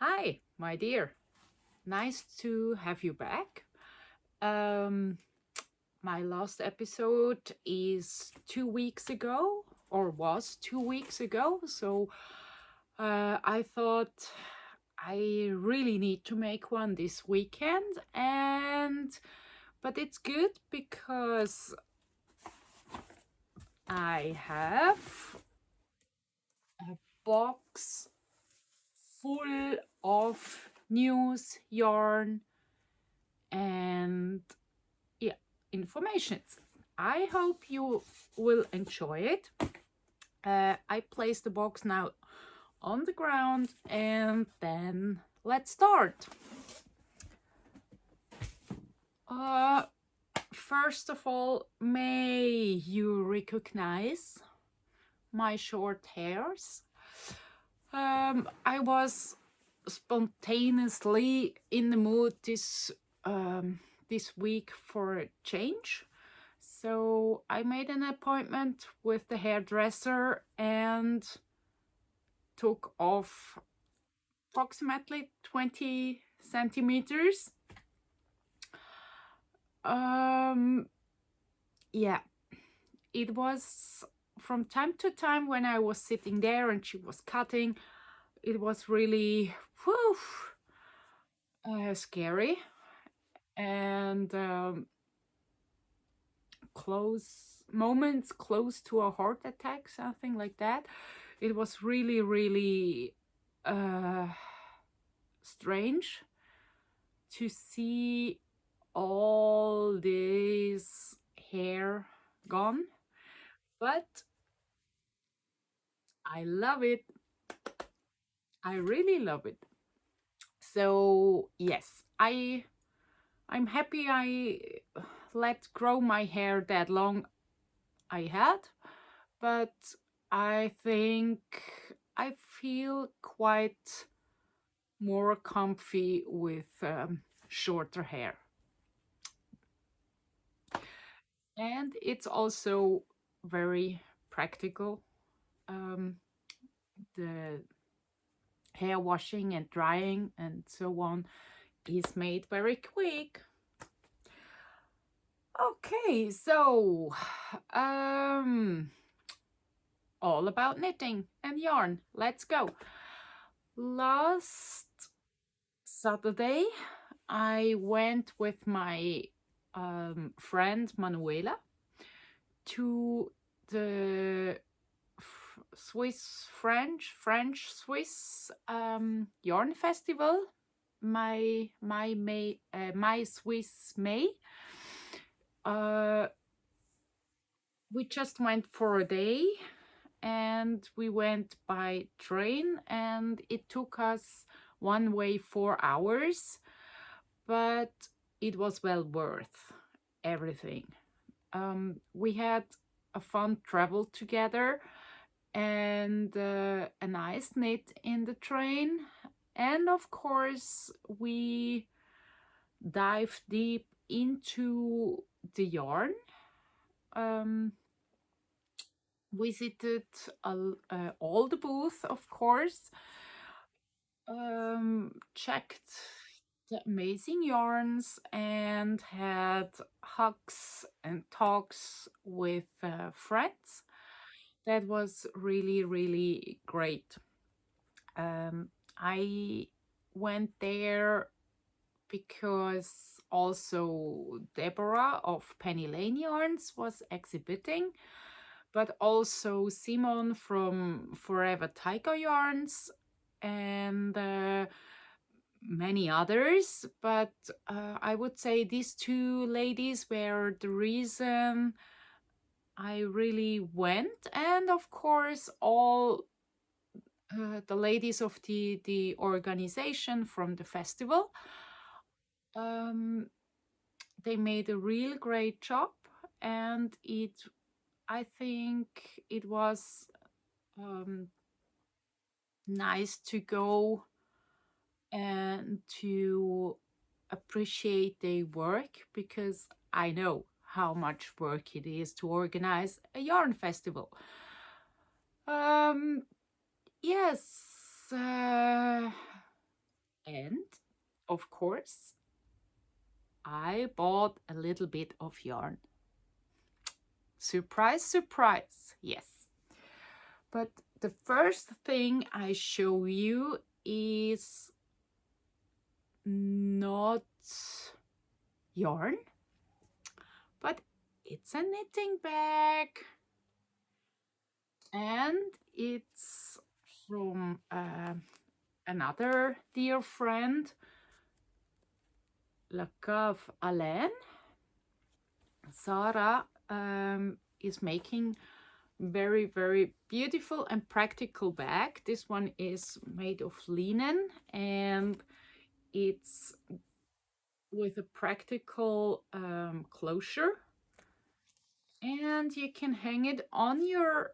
Hi, my dear. Nice to have you back. Um, my last episode is 2 weeks ago, or was 2 weeks ago. So I thought I really need to make one this weekend, but it's good because I have a box full of news, yarn, and informations. I hope you will enjoy it. I place the box now on the ground and then let's start. First of all, may you recognize my short hairs. I was spontaneously in the mood this week for a change. So I made an appointment with the hairdresser and took off approximately 20 centimeters. Yeah, it was from time to time when I was sitting there and she was cutting, it was really scary and moments close to a heart attack, something like that. It was really strange to see all this hair gone, but I love it. I really love it. So yes, I'm happy I let grow my hair that long I had, but I think I feel quite more comfy with shorter hair. And it's also very practical. The hair washing and drying and so on is made very quick. Okay, so all about knitting and yarn. Let's go. Last Saturday, I went with my friend Manuela to the French-Swiss yarn festival, my Swiss May. We just went for a day and we went by train and it took us one way 4 hours, but it was well worth everything. We had a fun travel together and a nice knit in the train, and of course we dive deep into the yarn. Visited all the booths, of course, checked the amazing yarns and had hugs and talks with friends. That was really great. I went there because also Deborah of Penny Lane Yarns was exhibiting, but also Simon from Forever Tiger Yarns and many others. But I would say these two ladies were the reason I really went, and of course all the ladies of the organization from the festival. They made a real great job, and I think it was nice to go and to appreciate their work, because I know how much work it is to organize a yarn festival. Yes, And of course, I bought a little bit of yarn. Surprise, surprise, yes. But the first thing I show you is not yarn, but it's a knitting bag. And it's from another dear friend, La Cave Alain. Sarah is making very, very beautiful and practical bag. This one is made of linen and it's with a practical closure, and you can hang it on your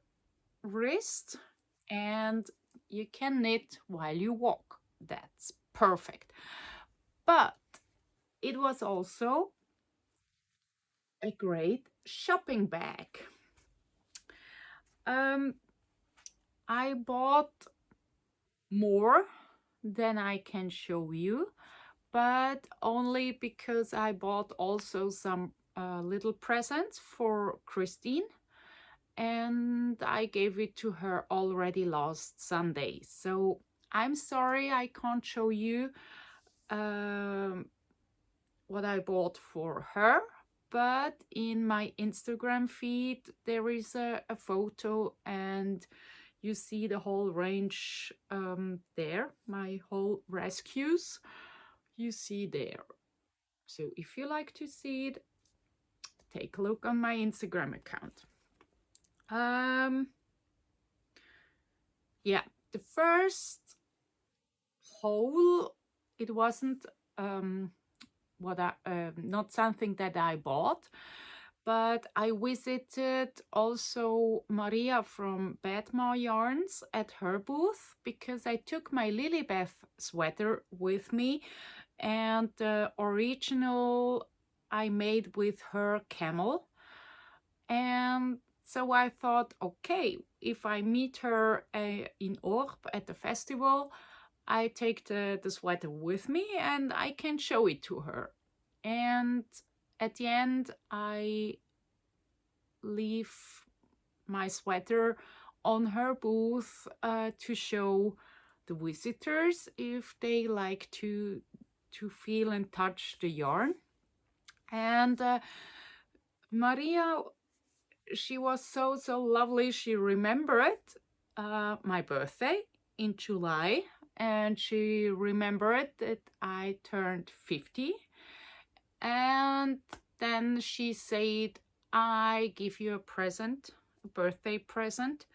wrist and you can knit while you walk. That's perfect. But it was also a great shopping bag. I bought more than I can show you, but only because I bought also some little presents for Christine, and I gave it to her already last Sunday. So I'm sorry I can't show you what I bought for her, but in my Instagram feed there is a photo and you see the whole range there, my whole rescues you see there. So if you like to see it, take a look on my Instagram account. Yeah, the first haul, it wasn't not something that I bought, but I visited also Maria from Badmar Yarns at her booth because I took my Lilybeth sweater with me, and the original I made with her camel. And so I thought, okay, if I meet her in Orbe at the festival, I take the sweater with me and I can show it to her. And at the end, I leave my sweater on her booth to show the visitors if they like to feel and touch the yarn. And Maria, she was so lovely. She remembered my birthday in July, and she remembered that I turned 50. And then she said, I give you a present, a birthday present.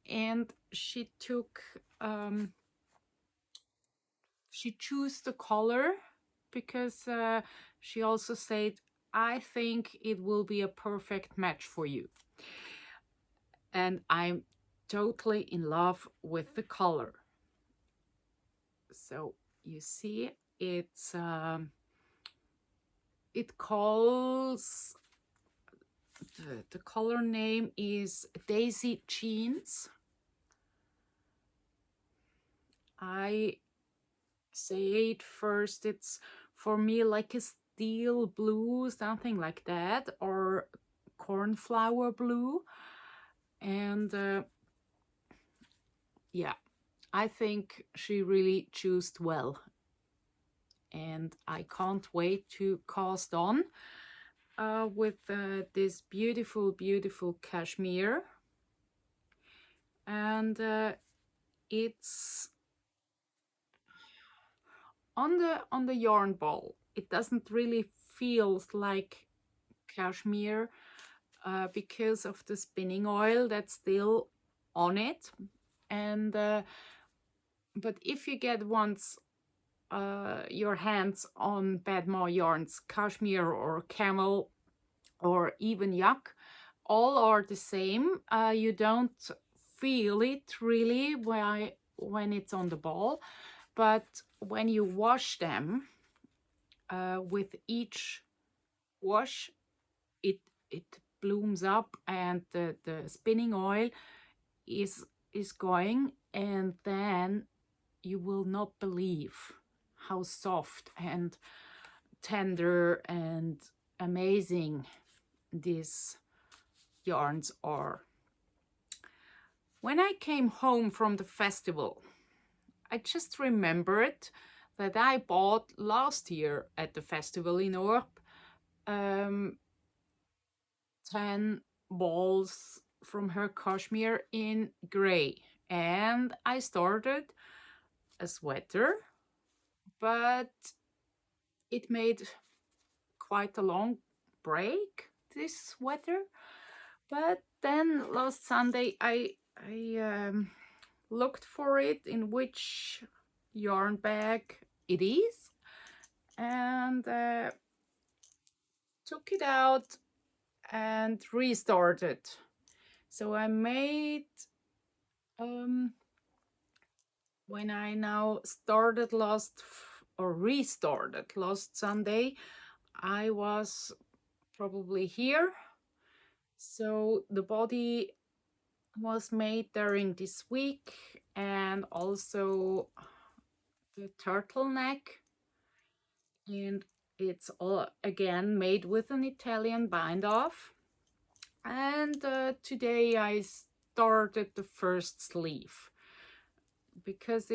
And she took, she chose the color because she also said, I think it will be a perfect match for you. And I'm totally in love with the color. So you see, it's it calls the color name is Daisy Jeans. I say it first, it's for me like a steel blue, something like that, or cornflower blue. And yeah, I think she really chose well, and I can't wait to cast on with this beautiful cashmere. And it's on the yarn ball. It doesn't really feel like cashmere because of the spinning oil that's still on it. And but if you get once your hands on Badmar yarns, cashmere or camel or even yak, all are the same. You don't feel it really when it's on the ball, but when you wash them with each wash, it blooms up and the spinning oil is going, and then you will not believe how soft and tender and amazing these yarns are. When I came home from the festival, I just remembered that I bought last year at the festival in Orbe 10 balls from her cashmere in gray, and I started a sweater, but it made quite a long break, this sweater. But then last Sunday I looked for it in which yarn bag it is, and took it out and restarted. So I made when I now started restarted last Sunday, I was probably here. So the body was made during this week, and also the turtleneck, and it's all again made with an Italian bind off. And today I started the first sleeve, because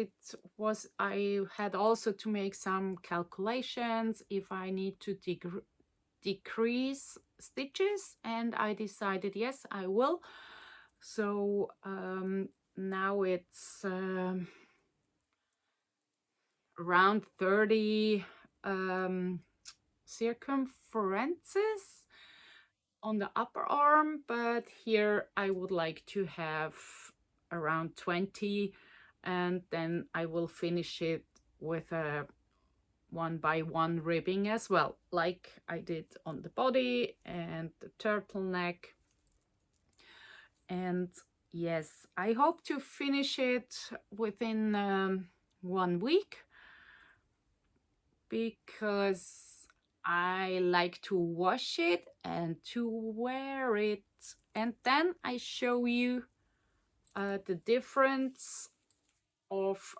I had also to make some calculations if I need to decrease stitches, and I decided yes, I will. So now it's around 30 circumferences on the upper arm, but here I would like to have around 20, and then I will finish it with a 1x1 ribbing as well, like I did on the body and the turtleneck. And yes, I hope to finish it within 1 week, because I like to wash it and to wear it, and then I show you the difference of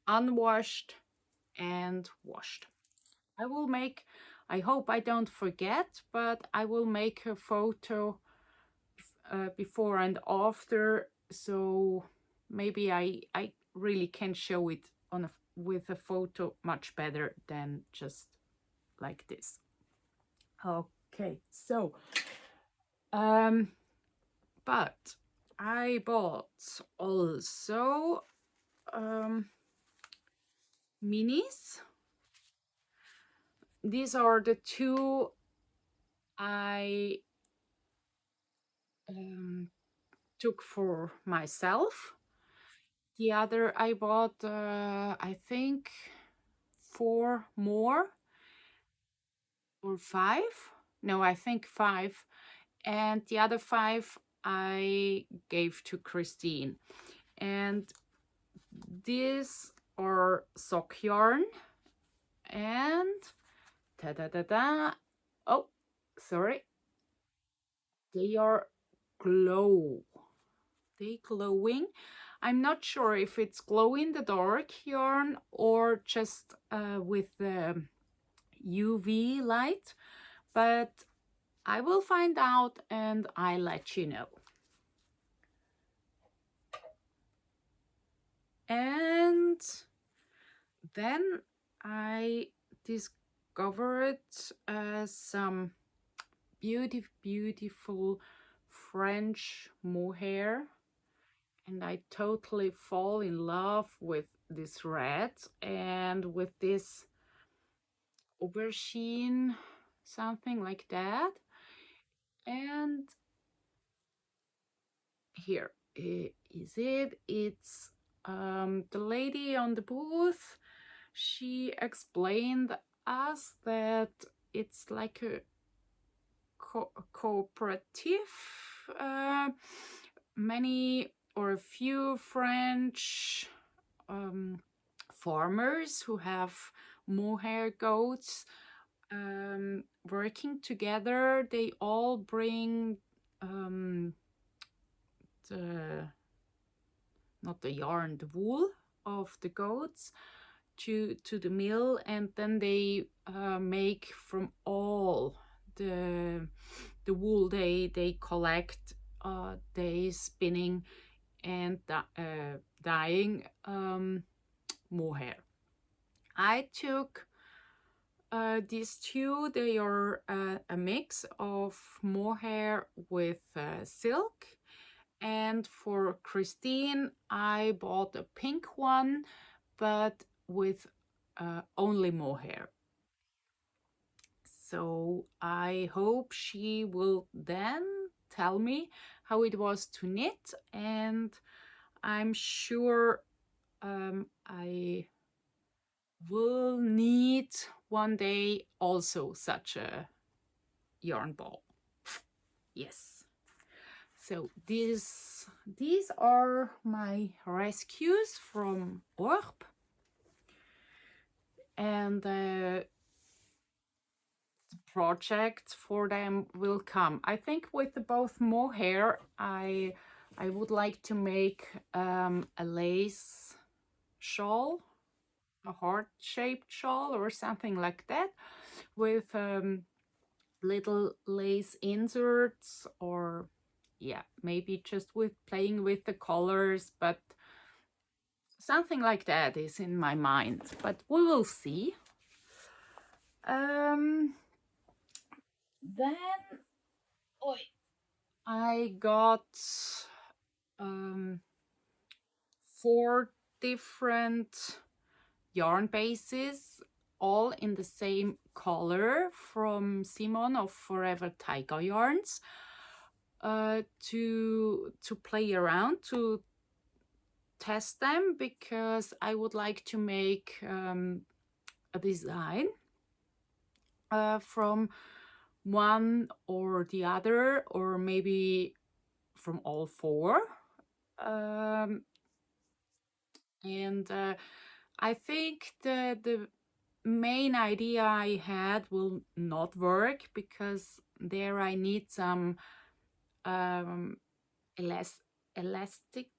unwashed and washed. I hope I don't forget, but I will make a photo before and after, so maybe I really can show it with a photo much better than just like this. Okay, so but I bought also minis. These are the two I took for myself. The other I bought, I think 4 more or 5. No, I think 5. And the other 5 I gave to Christine. And these are sock yarn, and ta-da-da-da. Oh, sorry. They are glowing. I'm not sure if it's glow in the dark yarn or just with the UV light, but I will find out and I'll let you know. And then I discovered some beautiful French mohair, and I totally fall in love with this red and with this aubergine, something like that. And here is it. It's the lady on the booth. She explained us that it's like a cooperative. Many or a few French farmers who have mohair goats working together. They all bring not the yarn, the wool of the goats to the mill, and then they make from all the wool they collect, they spinning and dyeing mohair. I took these two. They are a mix of mohair with silk, and for Christine I bought a pink one, but with only mohair. So I hope she will then tell me how it was to knit, and I'm sure I will need one day also such a yarn ball. Yes. So these are my rescues from Orbe, and the project for them will come. I think with both mohair, I would like to make a lace shawl, a heart-shaped shawl or something like that, with little lace inserts, or yeah, maybe just with playing with the colors, but something like that is in my mind, but we will see. Then I got 4 different yarn bases, all in the same color, from Simon of Forever Taiga Yarns, to play around, to test them, because I would like to make a design from one or the other, or maybe from all 4. And I think the main idea I had will not work, because there I need some elastic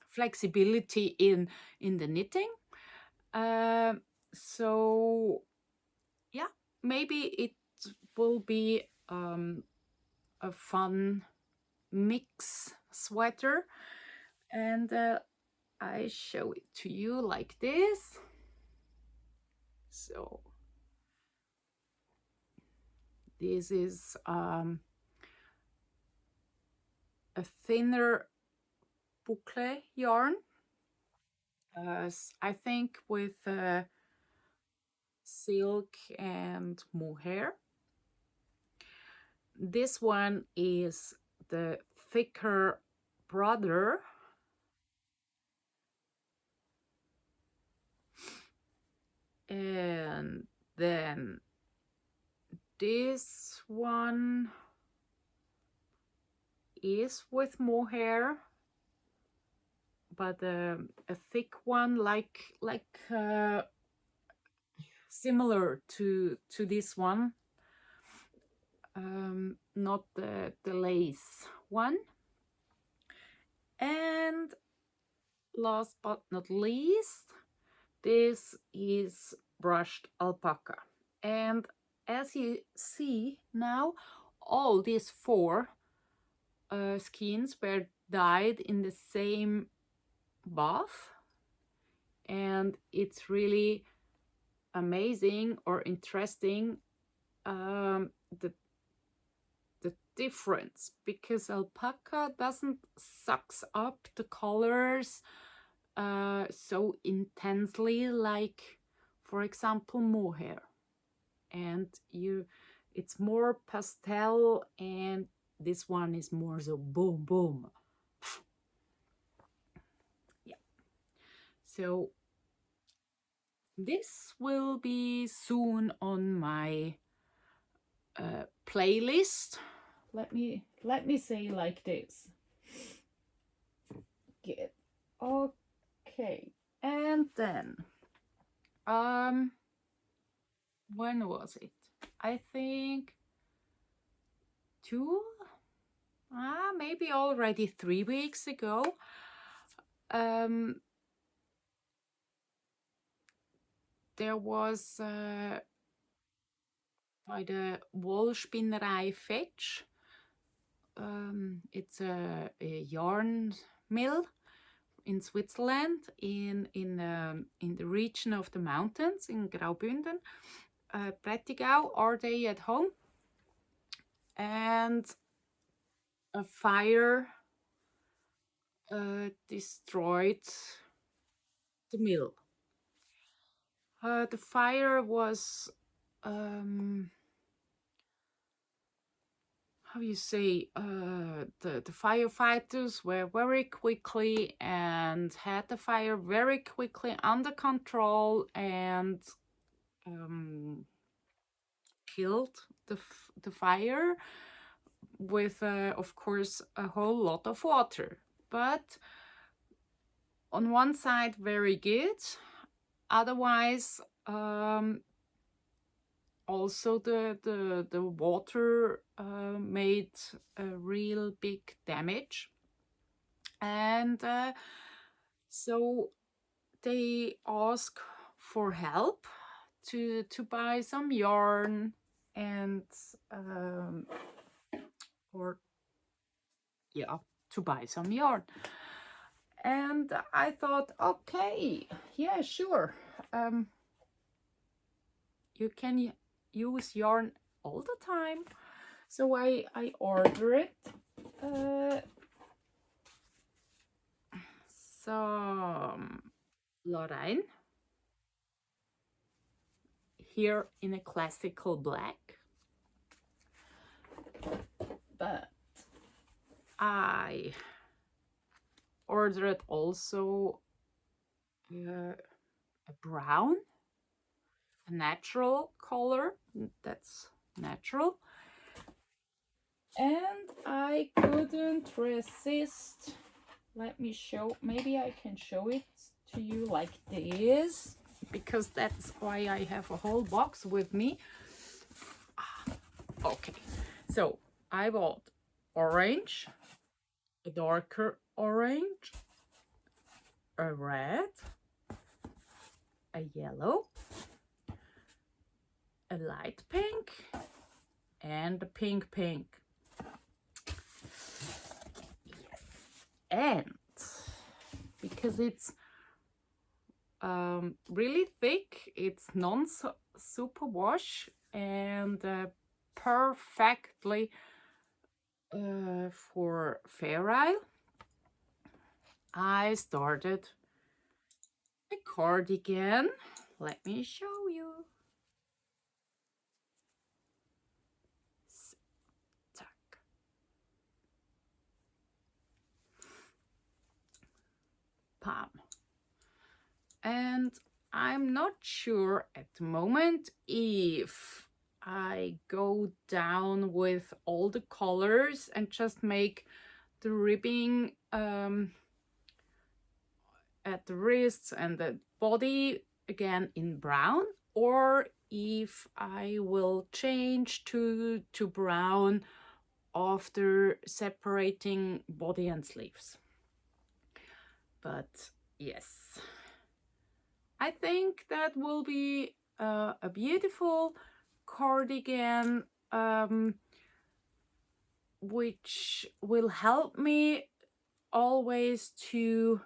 flexibility in the knitting. So yeah, maybe it will be a fun mix sweater, and I show it to you like this. So this is a thinner boucle yarn, I think with silk and mohair. This one is the thicker brother, and then this one is with mohair, but a thick one, like similar to this one, not the lace one. And last but not least, this is brushed alpaca. And as you see now, all these 4 skeins were dyed in the same bath, and it's really amazing or interesting, the difference, because alpaca doesn't sucks up the colors so intensely like, for example, mohair, and it's more pastel, and this one is more so boom boom. Yeah, so this will be soon on my playlist. Let me say like this. Good. Okay. And then when was it? I think maybe already 3 weeks ago, there was by the Wollspinnerei Vetsch. It's a yarn mill in Switzerland, in the region of the mountains in Graubünden, Prättigau, our day at home, and a fire destroyed the mill. The fire was how you say, the firefighters were very quickly and had the fire very quickly under control and killed the fire with, of course, a whole lot of water. But on one side, very good. Otherwise, also the water made a real big damage, and so they ask for help to buy some yarn and to buy some yarn. And I thought, okay, yeah, sure, you can use yarn all the time. So I ordered some Lorraine here in a classical black, but I ordered also a brown, a natural color, that's natural, and I couldn't resist. Let me show, maybe I can show it to you like this, because that's why I have a whole box with me. Okay, so I bought orange, a darker orange, a red, a yellow, a light pink, and a pink. Yes, and because it's really thick, it's non-super wash and perfectly for Fair Isle, I started a cardigan. Let me show you. Palm. And I'm not sure at the moment if I go down with all the colors and just make the ribbing at the wrists and the body again in brown, or if I will change to brown after separating body and sleeves. But yes, I think that will be a beautiful cardigan, which will help me always to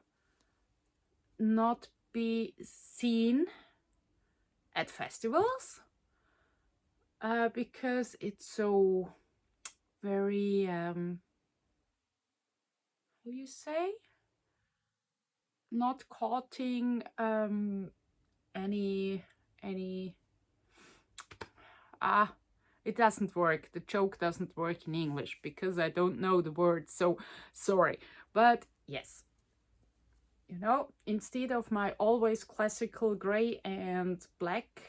not be seen at festivals, because it's so very, how you say, not cutting any it doesn't work. The joke doesn't work in English because I don't know the words, so sorry. But yes, you know, instead of my always classical gray and black,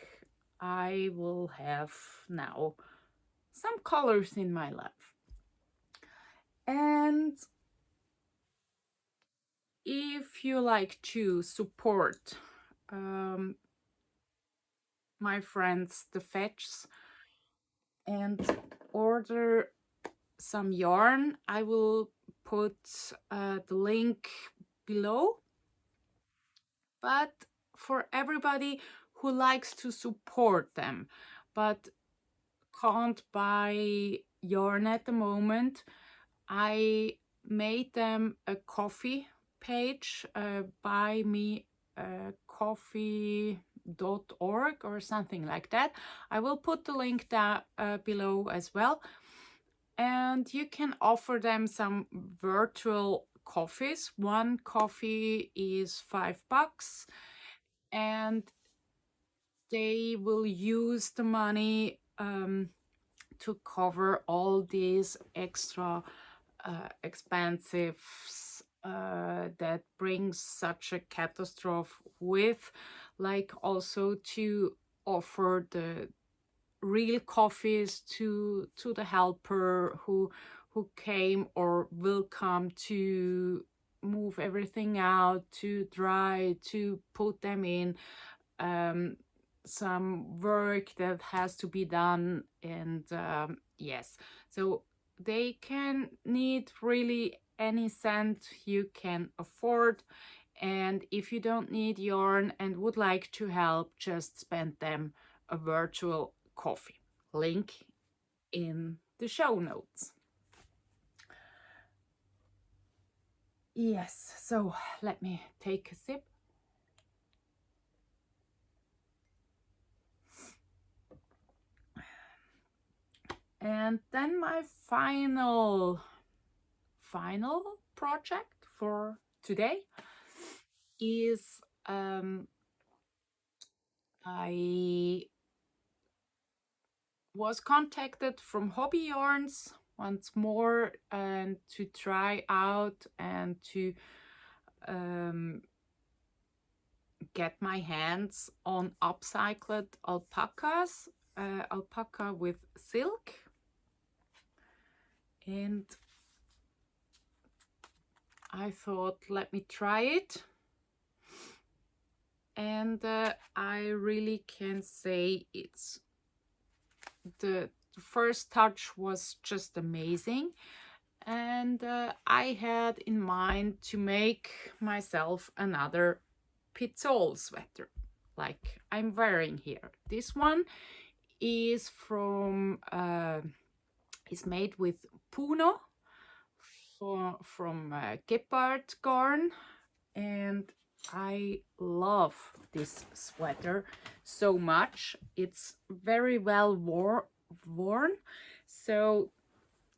I will have now some colors in my life. And if you like to support my friends the Vetschs and order some yarn, I will put the link below. But for everybody who likes to support them but can't buy yarn at the moment, I made them a coffee page, buy me a coffee.org or something like that. I will put the link down below as well. And you can offer them some virtual coffees. One coffee is $5, and they will use the money to cover all these extra expenses that brings such a catastrophe with, like also to offer the real coffees to the helper who came or will come to move everything out, to dry, to put them in, some work that has to be done. And yes, so they can need really any cent you can afford. And if you don't need yarn and would like to help, just spend them a virtual coffee. Link in the show notes. Yes, so let me take a sip. And then my final project for today is I was contacted from Hobby Yarns once more and to try out and to get my hands on upcycled alpacas, alpaca with silk. And I thought, let me try it. And I really can say it's the first touch was just amazing. And I had in mind to make myself another Pizzol sweater like I'm wearing here. This one is from is made with Puno from Gepard garn, and I love this sweater so much. It's very well worn. So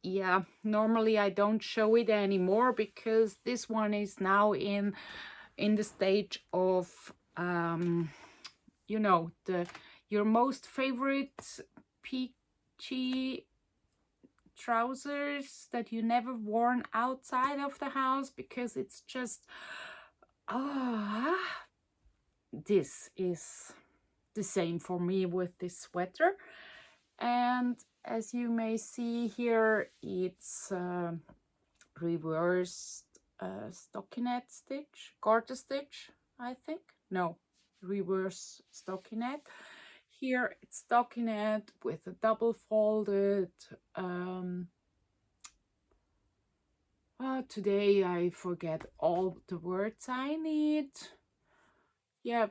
yeah, normally I don't show it anymore because this one is now in the stage of you know, your most favorite peachy trousers that you never worn outside of the house because it's just this is the same for me with this sweater. And as you may see here, it's reversed stockinette stitch, garter stitch, I think. No, reverse stockinette. Here it's stockinette with a double folded. Today I forget all the words I need. Yeah,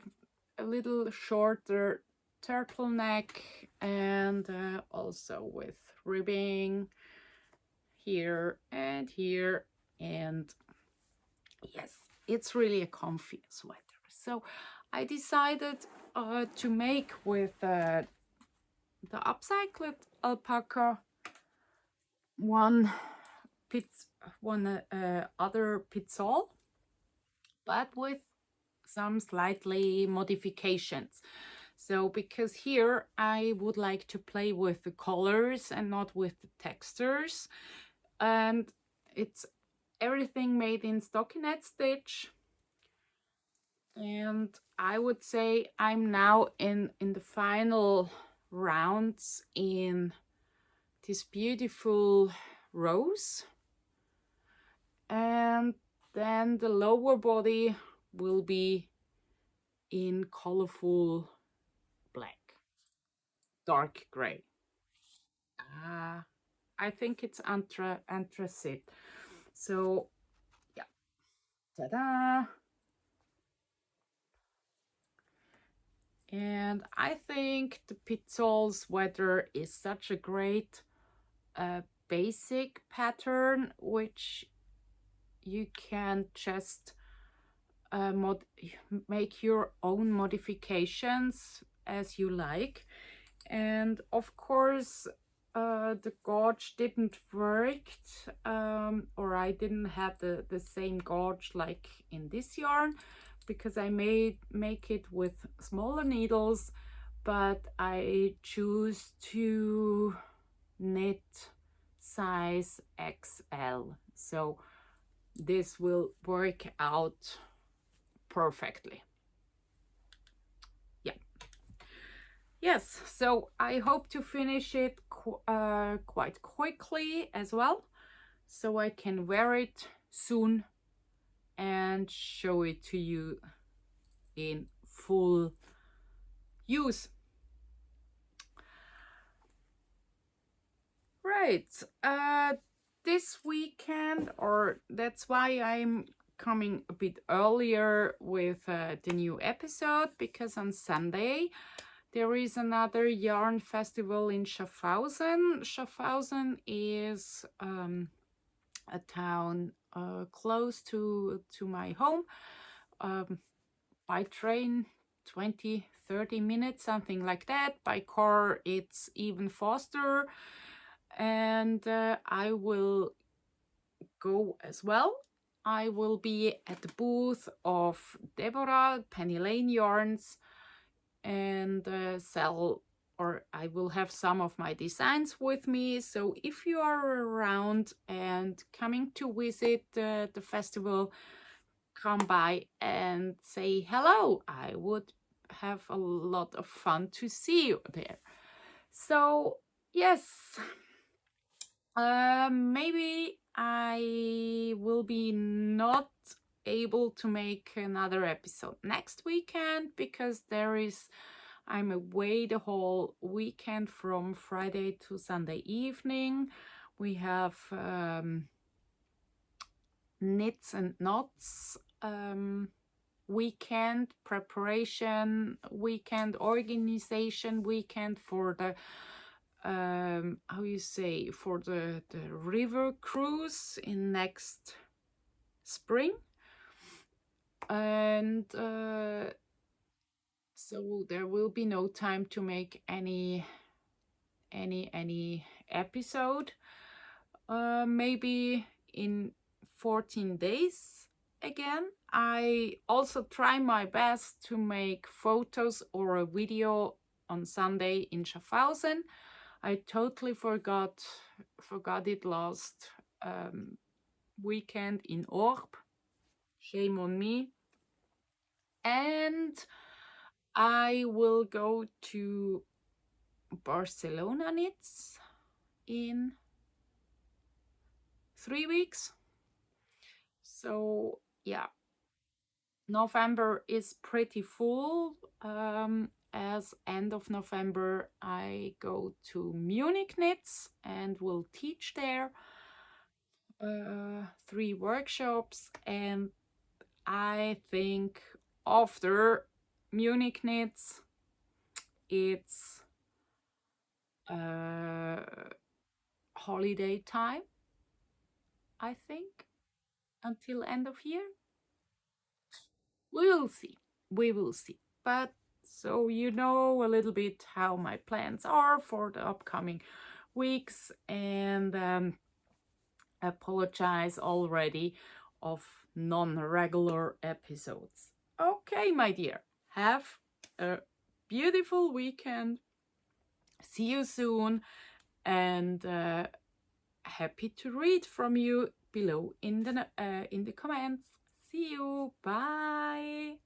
a little shorter turtleneck, and also with ribbing here and here. And yes, it's really a comfy sweater. So I decided to make with the upcycled alpaca one other Pizzol, but with some slightly modifications. So because here I would like to play with the colors and not with the textures, and it's everything made in stockinette stitch. And I would say I'm now in the final rounds in this beautiful rose, and then the lower body will be in colorful black, dark gray. I think it's anthracite. So yeah, ta-da! And I think the Pizzol sweater is such a great basic pattern, which you can just make your own modifications as you like. And of course, the gauge didn't work, or I didn't have the same gauge like in this yarn, because I make it with smaller needles, but I choose to knit size XL, so this will work out perfectly. Yeah. Yes, so I hope to finish it quite quickly as well, so I can wear it soon and show it to you in full use. Right, this weekend, or that's why I'm coming a bit earlier with the new episode, because on Sunday there is another yarn festival in Schaffhausen. Schaffhausen is a town close to my home. By train 20-30 minutes, something like that. By car it's even faster, and I will go as well. I will be at the booth of Deborah Penny Lane Yarns and sell, or I will have some of my designs with me. So if you are around and coming to visit the festival, come by and say hello. I would have a lot of fun to see you there. So yes, maybe I will be not able to make another episode next weekend, because I'm away the whole weekend from Friday to Sunday evening. We have knits and knots weekend preparation, weekend organization, weekend for the how you say, for the river cruise in next spring. And so there will be no time to make any episode. Maybe in 14 days again. I also try my best to make photos or a video on Sunday in Schaffhausen. I totally forgot it last weekend in Orbe. Shame on me. And I will go to Barcelona Knits in 3 weeks. So yeah, November is pretty full. As end of November, I go to Munich Knits and will teach there 3 workshops. And I think after Munich Knits, it's holiday time, I think, until end of year. We will see. We will see. But so you know a little bit how my plans are for the upcoming weeks, and apologize already of non-regular episodes. Okay, my dear, have a beautiful weekend. See you soon, and happy to read from you below in the comments. See you. Bye.